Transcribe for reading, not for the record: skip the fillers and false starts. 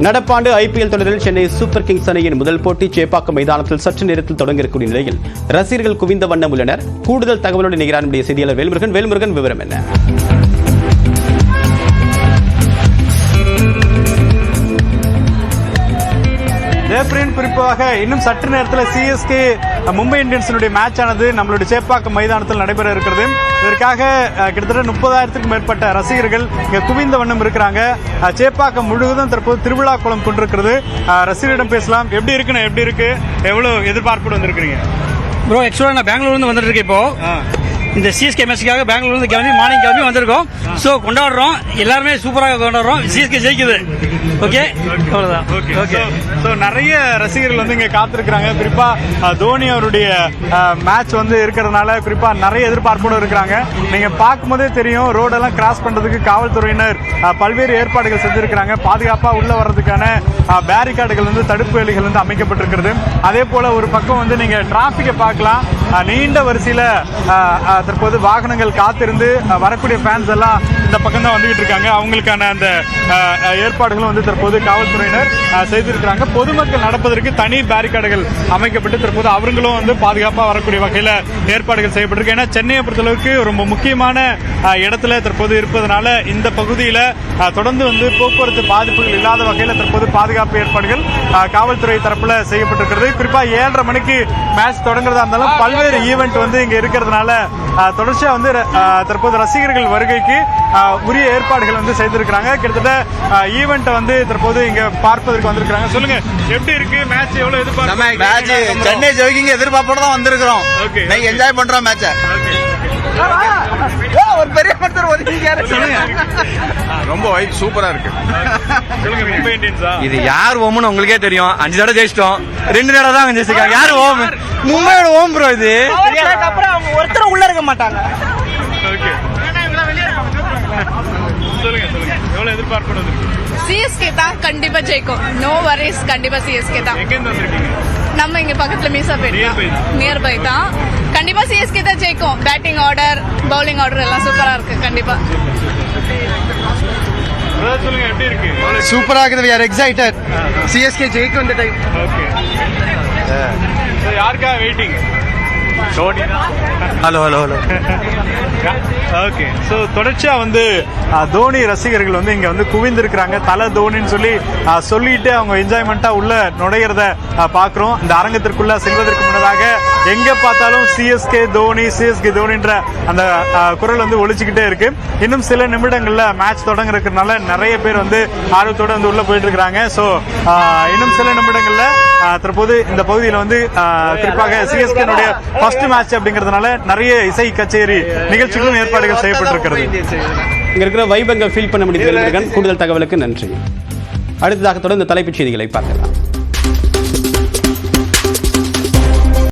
நடப்பாண்டு IPL தொடரில் Chennai super Kings அணியின் முதல் போட்டி சேப்பாக்கம் மைதானத்தில் சற்று நேரத்தில் தொடங்க இருக்கக்கூடிய நிலையில் ரசிகர்கள் குவிந்த வண்ணம் உள்ளனர். கூடுதல் தகவலோடு நிகரான நம்முடைய செய்தியாளர் வேல்முருகன் விவரம் என்ன? குறிப்பாக இன்னும் சற்று நேரத்தில் CSK மும்பை இந்தியன்ஸினுடைய மேட்ச் ஆனது நம்மளுடைய சேப்பாக்கம் மைதானத்தில் நடைபெற இருக்கிறது. இதற்காக கிட்டத்தட்ட 30,000க்கும் மேற்பட்ட ரசிகர்கள் இங்க குவிந்த வண்ணம் இருக்கிறாங்க. சேப்பாக்கம் முழுவதும் தற்போது திருவிழா கோலம் கொண்டிருக்கிறது. ரசிகரிடம் பேசலாம். எப்படி இருக்கு, எவ்வளவு எதிர்பார்ப்பு வந்திருக்கீங்க? ப்ரோ, ஆக்சுவலா நான் பெங்களூர்ல இருந்து வந்துட்டு இருக்கேன். இப்போ இந்த CSK மேட்சுக்காக பெங்களூர்ல இருந்து கிளம்பி மார்னிங் கிளம்பி வந்திருக்கோம். சோ கொண்டாடுறோம், எல்லாருமே சூப்பராக கொண்டாடுறோம். CSK ஜெயிக்குது. ஓகே, அவ்வளவுதான். ஓகே. சோ நிறைய ரசிகர்கள் வந்து இங்க காத்திருக்கிறாங்க. குறிப்பா தோனி அவருடைய மேட்ச் வந்து இருக்கிறதுனால குறிப்பா நிறைய எதிர்பார்ப்போடு இருக்கிறாங்க. நீங்க பார்க்கும்போதே தெரியும், ரோடெல்லாம் கிராஸ் பண்றதுக்கு காவல்துறையினர் பல்வேறு ஏற்பாடுகள் செஞ்சிருக்கிறாங்க. பாதுகாப்பா உள்ள வர்றதுக்கான பேரிகார்டுகள் வந்து தடுப்பு வேலிகள் வந்து அமைக்கப்பட்டிருக்கிறது. அதே போல ஒரு பக்கம் வந்து நீங்க டிராபிக்கை பார்க்கலாம். நீண்ட வரிசையில தற்போது வாகனங்கள் காத்திருந்து வரக்கூடிய ஃபேன்ஸ் எல்லாம் இந்த பக்கம் தான் வந்துகிட்டு இருக்காங்க. அவங்களுக்கான அந்த ஏற்பாடுகளும் வந்து தற்போது காவல்துறையினர் செய்திருக்கிறாங்க. பொதுமக்கள் நடப்பதற்கு தனி பேரிகார்டுகள் அமைக்கப்பட்டு தற்போது அவர்களும் வந்து பாதுகாப்பாக வரக்கூடிய வகையில் ஏற்பாடுகள் செய்யப்பட்டிருக்கு. ஏன்னா சென்னையை பொறுத்தளவுக்கு ரொம்ப முக்கியமான இடத்துல தற்போது இருப்பதனால இந்த பகுதியில் தொடர்ந்து வந்து போக்குவரத்து பாதிப்புகள் இல்லாத வகையில் தற்போது பாதுகாப்பு ஏற்பாடுகள் காவல்துறை தரப்புல செய்யப்பட்டிருக்கிறது. குறிப்பாக 7:30 மணிக்கு மேட்ச் தொடங்குறதா இருந்தாலும் பல்வேறு ஈவெண்ட் வந்து இங்க இருக்கிறதுனால தொடர்ச்சியா வந்து தற்போது ரசிகர்கள் வருகைக்கு உரிய ஏற்பாடுகள் வந்து செய்திருக்கிறாங்க. கிட்டத்தட்ட ஈவெண்ட் வந்து தற்போது இங்க பார்ப்பதற்கு வந்திருக்காங்க. சொல்லுங்க, எப்படி இருக்கு மேட்ச்? எவ்வளவு எதிர்பார்ப்பு? சென்னை ஜெயிக்கிங்க எதிர்பார்ப்போட தான் வந்திருக்கிறோம். என்ஜாய் பண்றோம் மேட்ச. ஒரு பெரிய ரொம்ப வைப் சூப்பரா இருக்கு. இது யார் ஓம்னு உங்களுக்கே தெரியும். 5 தடவை ஜெயிச்சிட்டோம், 2 தடவை தான் ஜெயிச்சிருக்காங்க. யாரு ஓம்? மும்பையோட ஓம் ப்ரோ. இது அப்புறம் அவங்க ஒருத்தர் உள்ள இருக்க மாட்டாங்க. CSK தான் கண்டிப்பா ஜெயிக்கும். நோ வரிஸ், கண்டிப்பா CSK தான். நம்ம இங்க பக்கத்துல மீசாபேட் நியர்பை தான். கண்டிப்பா CSK தான் ஜெயிக்கும். பேட்டிங் ஆர்டர், பவுலிங் ஆர்டர் எல்லாம் சூப்பரா இருக்கு. கண்டிப்பா சூப்பரா இருக்குது. we are excited. CSK ஜெயிக்கும் இந்த டைம். யாருக்கா வெயிட்டிங்? ஹலோ. ஓகே. ஸோ தொடர்ச்சியா வந்து தோனி ரசிகர்கள் வந்து இங்க வந்து குவிந்திருக்கிறாங்க. தலை தோனின்னு சொல்லிட்டு அவங்க என்ஜாய்மெண்டா உள்ள நுழையிறத பாக்குறோம். இந்த அரங்கத்திற்குள்ள செல்வதற்கு முன்னதாக எங்க பார்த்தாலும் CSK தோனின்ற அந்த குரல் வந்து ஒழிச்சுக்கிட்டே இருக்கு. இன்னும் சில நிமிடங்கள்ல மேட்ச் தொடங்குறதுனால நிறைய பேர் வந்து ஆர்வத்தோட வந்து உள்ள போயிட்டு இருக்காங்க. ஸோ இன்னும் சில நிமிடங்கள்ல தற்போது இந்த பகுதியில் வந்து குறிப்பாக CSK ஃபர்ஸ்ட் மேட்ச் அப்படிங்கறதுனால நிறைய இசை கச்சேரி நிகழ்ச்சிகளும் ஏற்பாடுகள் செய்யப்பட்டிருக்கிறது. இங்க இருக்கிற வைபங்க ஃபீல் பண்ண முடியுது. கூடுதல் தகவலுக்கு நன்றி. அடுத்ததாக தொடர்ந்து தலைப்புச் செய்திகளை பார்க்கலாம்.